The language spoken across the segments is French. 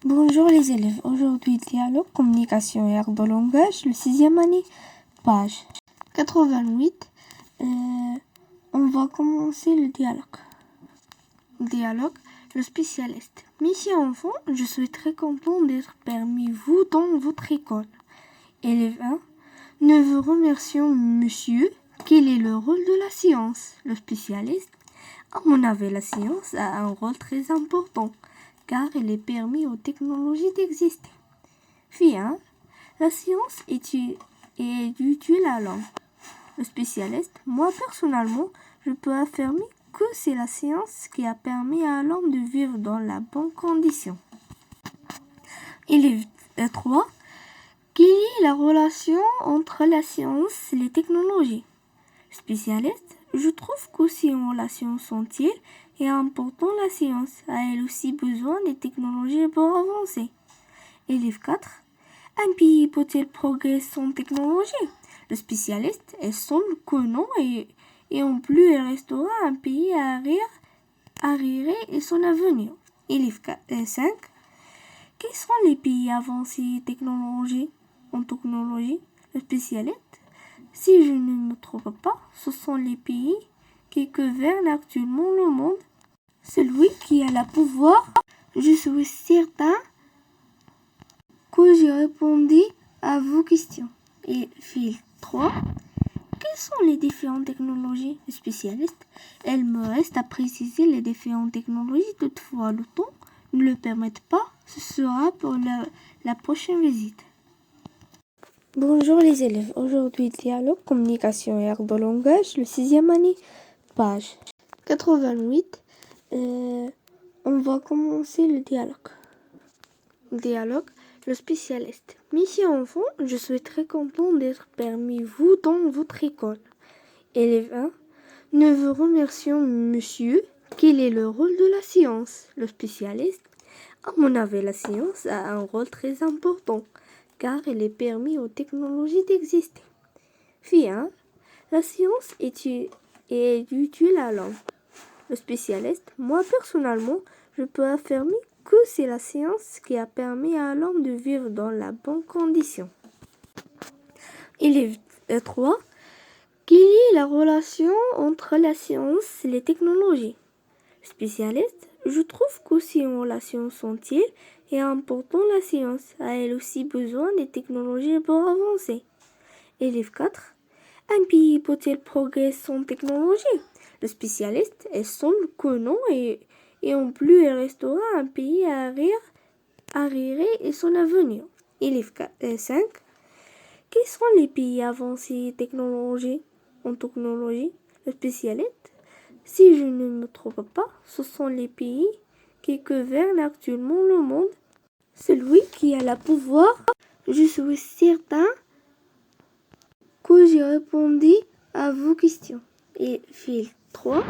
Bonjour les élèves, aujourd'hui dialogue, communication et art de langage, le 6e année, page 88. On va commencer le dialogue. Dialogue, le spécialiste. Monsieur enfant, je suis très content d'être parmi vous dans votre école. Élève 1, nous vous remercions monsieur. Quel est le rôle de la science? Le spécialiste. À mon avis, la science a un rôle très important car elle est permis aux technologies d'exister. Fille 1, la science est utile à l'homme. Le spécialiste, moi personnellement, je peux affirmer que c'est la science qui a permis à l'homme de vivre dans la bonne condition. Élève 3, quelle est la relation entre la science et les technologies? Spécialiste, je trouve qu'aussi en relation sont-ils et important la science a elle aussi besoin des technologies pour avancer. Élève 4, un pays peut-il progresser sans technologie? Le spécialiste, elle semble que non et en plus elle restera un pays à arrière et son avenir. Élève 5, quels sont les pays avancés en technologie? Le spécialiste, si je ne me trompe pas, ce sont les pays qui gouvernent actuellement le monde. Celui qui a le pouvoir, je suis certain que j'ai répondu à vos questions. Et fil 3, quelles sont les différentes technologies spécialistes? Il me reste à préciser les différentes technologies, toutefois le temps ne le permet pas, ce sera pour la prochaine visite. Bonjour les élèves, aujourd'hui dialogue, communication et art de langage, le 6e année, page 88. On va commencer le dialogue. Dialogue, le spécialiste. Monsieur enfant, je suis très content d'être parmi vous dans votre école. Élève 1, nous vous remercions monsieur. Quel est le rôle de la science? Le spécialiste. À mon avis, la science a un rôle très important car elle est permis aux technologies d'exister. Fille 1, la science est utile à l'homme. Le spécialiste, moi personnellement, je peux affirmer que c'est la science qui a permis à l'homme de vivre dans la bonne condition. Élève 3, quelle est la relation entre la science et les technologies? Spécialiste, je trouve qu'aussi en relation sont-ils et important la science a elle aussi besoin des technologies pour avancer. Élève 4, un pays peut-il progresser sans technologie? Le spécialiste, elle semble que non et en plus elle restera un pays à arrière et son avenir. Élève 5, quels sont les pays avancés en technologie? Le spécialiste, si je ne me trompe pas, ce sont les pays qui gouvernent actuellement le monde. Celui qui a le pouvoir, je suis certain que j'ai répondu à vos questions. Et fil 3,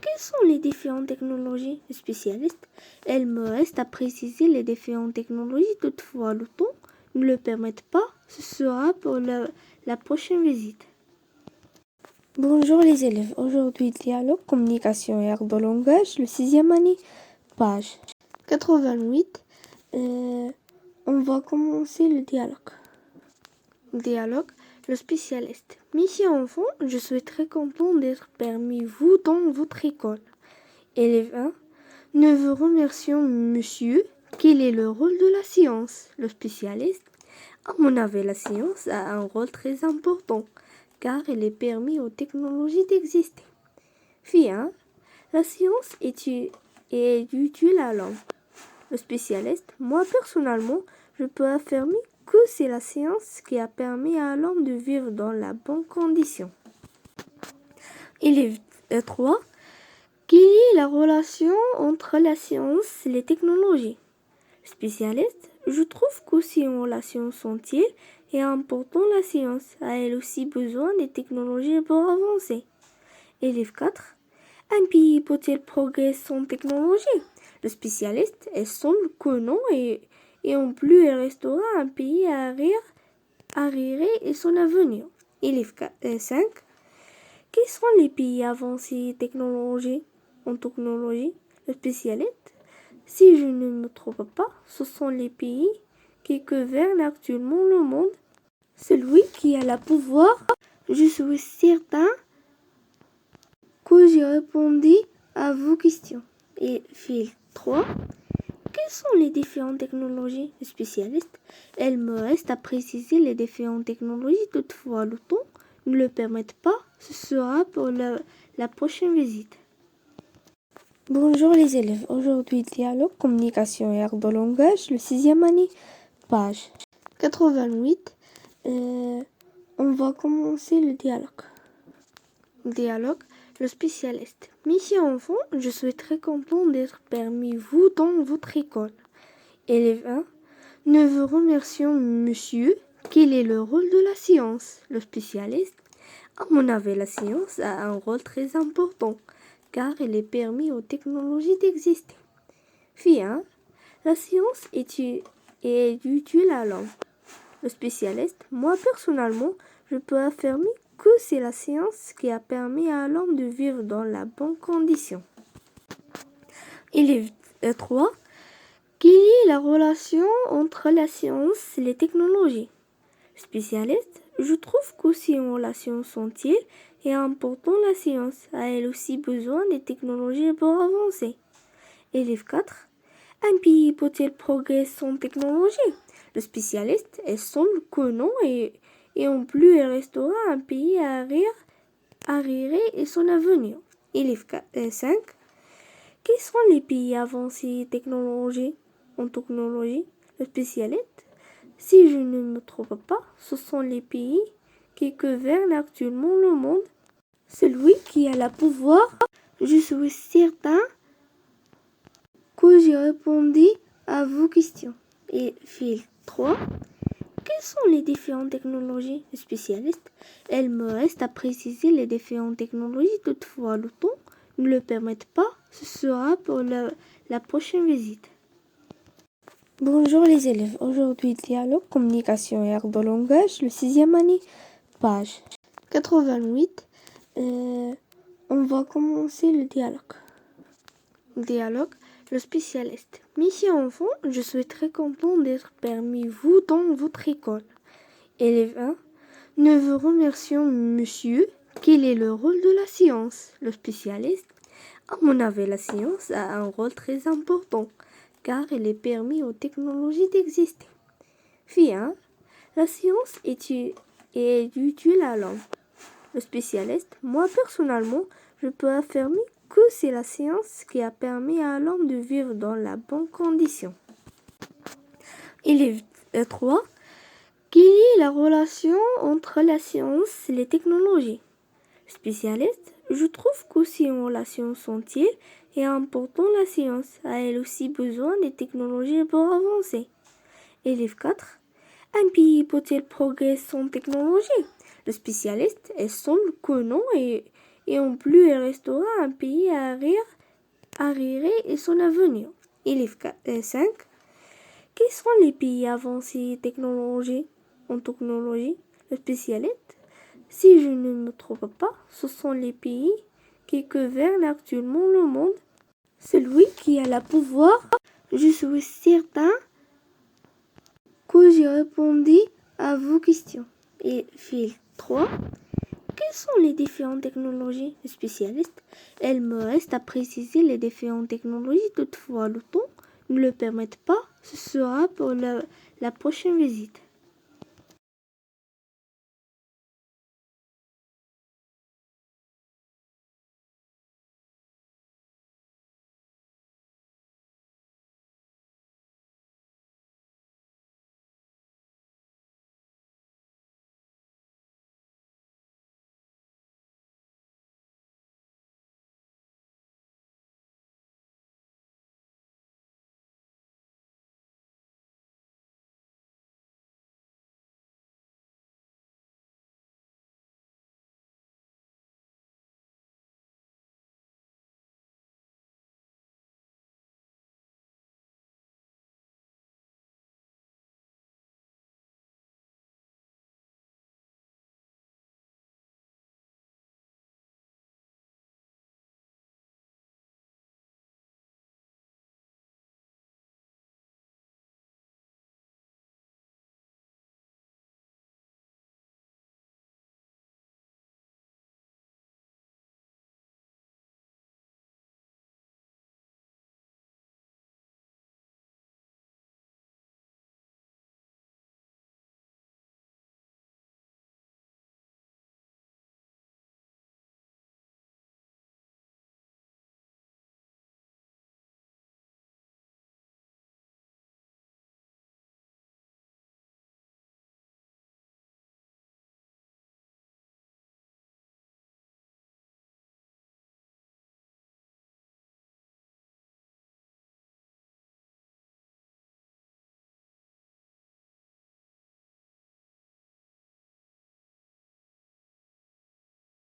quelles sont les différentes technologies spécialistes? Il me reste à préciser les différentes technologies, toutefois le temps ne le permet pas, ce sera pour la prochaine visite. Bonjour les élèves, aujourd'hui dialogue, communication et art de langage, le 6e année, page 88. On va commencer le dialogue. Dialogue, le spécialiste. Monsieur enfant, je suis très content d'être parmi vous dans votre école. Élève 1, nous vous remercions monsieur. Quel est le rôle de la science? Le spécialiste. À mon avis, la science a un rôle très important car elle est permis aux technologies d'exister. Fille 1, la science est utile à l'homme. Le spécialiste, moi personnellement, je peux affirmer que c'est la science qui a permis à l'homme de vivre dans la bonne condition. Élève 3, quelle est la relation entre la science et les technologies? Spécialiste, je trouve qu'aussi en relation sont-ils et important la science a elle aussi besoin des technologies pour avancer. Élève 4, un pays peut-il progresser sans technologie? Le spécialiste, elle semble que non et en plus elle restera un pays à arrière et son avenir. Élève 5, quels sont les pays avancés en technologie? Le spécialiste, Si je ne me trompe pas, ce sont les pays qui gouvernent actuellement le monde. Celui qui a le pouvoir, je suis certain que j'ai répondu à vos questions. Et fil 3. Quelles sont les différentes technologies spécialistes? Il me reste à préciser les différentes technologies, toutefois le temps ne le permet pas. Ce sera pour la prochaine visite. Bonjour les élèves, aujourd'hui dialogue, communication et art de langage, le 6e année, page 88. On va commencer le dialogue. Dialogue, le spécialiste. Monsieur enfant, je suis très content d'être parmi vous dans votre école. Élève 1, nous vous remercions monsieur. Quel est le rôle de la science? Le spécialiste. À mon avis, la science a un rôle très important car elle est permis aux technologies d'exister. Fille 1, la science est utile à l'homme. Le spécialiste, moi personnellement, je peux affirmer que c'est la science qui a permis à l'homme de vivre dans la bonne condition. Élève 3, quelle est la relation entre la science et les technologies? Spécialiste, je trouve que ces relations sont utiles et importantes. La science a elle aussi besoin des technologies pour avancer. Élève 4, un pays peut-il progresser sans technologie? Le spécialiste, elle semble que non et en plus elle restera un pays arriéré et son avenir. Élève 5, quels sont les pays avancés en technologie? Le spécialiste, si je ne me trompe pas, ce sont les pays qui gouvernent actuellement le monde. Celui qui a le pouvoir, je suis certain que j'ai répondu à vos questions. Et fil 3. Quelles sont les différentes technologies spécialistes? Il me reste à préciser les différentes technologies, toutefois le temps ne le permet pas. Ce sera pour la prochaine visite. Bonjour les élèves, aujourd'hui dialogue, communication et art de langage, le 6e année, page 88. On va commencer le dialogue. Dialogue, le spécialiste. Monsieur enfant, je suis très content d'être parmi vous dans votre école. Élève 1, nous vous remercions monsieur. Quel est le rôle de la science? Le spécialiste. À mon avis, la science a un rôle très important car elle est permis aux technologies d'exister. Fille 1, la science est utile à l'homme. Le spécialiste, moi personnellement, je peux affirmer que c'est la science qui a permis à l'homme de vivre dans la bonne condition. Élève 3, quelle est la relation entre la science et les technologies? Spécialiste, je trouve que ces relations sont utiles et importantes. La science a elle aussi besoin des technologies pour avancer. Élève 4, un pays peut-il progresser sans technologie? Le spécialiste, elle semble que non et en plus elle restera un pays arriéré et son avenir. Élève 5, quels sont les pays avancés en technologie? Le spécialiste, si je ne me trompe pas, ce sont les pays qui gouvernent actuellement le monde. Celui qui a le pouvoir, je suis certain que j'ai répondu à vos questions. Et fil 3. Quelles sont les différentes technologies spécialistes? Il me reste à préciser les différentes technologies, toutefois le temps ne le permet pas. Ce sera pour la prochaine visite.